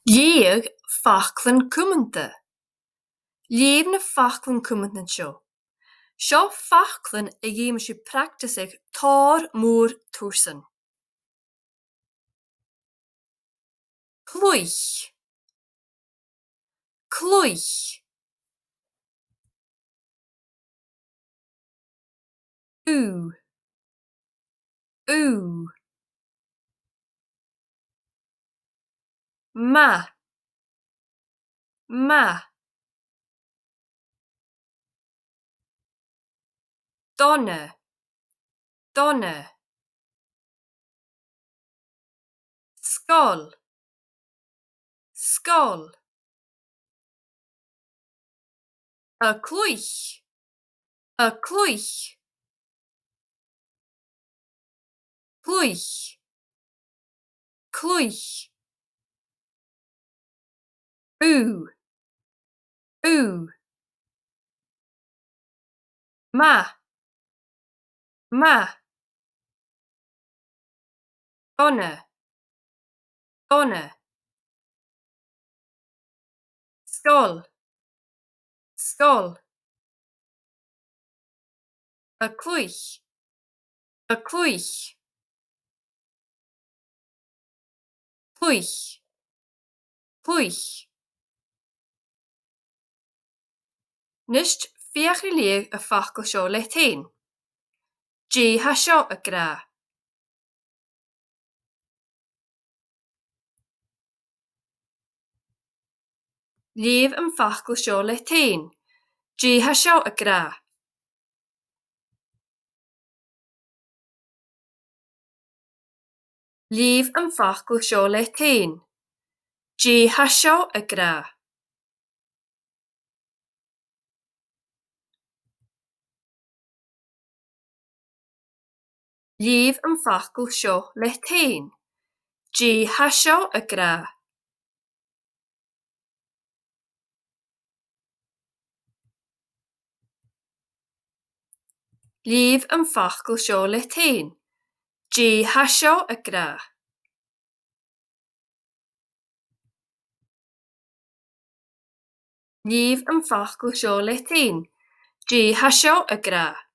Léag fachlann cumanta. Léamh na fachlann cumanta seo. Seo fachlann a dhéanamh siad practasach tar mór túsan. Clúich. Clúich. Ú. Ú. Ma. Ma. Donna. Donna. Skol. Skol. A clúich. A clúich. Clúich. Clúich. Ú. Ú. Ma. Ma. Donna. Donna. Skol. Skol. A clúich. A clúich. Clúich. Clúich. Nist fiachar léag a fachcail seo le tain. Dé seo a gra. Léamh an fachcail seo le tain. Dé seo a gra. Léamh an fachcail seo le tain. Dé seo a gra. Léamh an fachcail seo le tain. Dé seo a gra. Léamh an fachcail seo le tain. Dé seo a gra. Léamh an fachcail seo le tain. Dé seo a gra.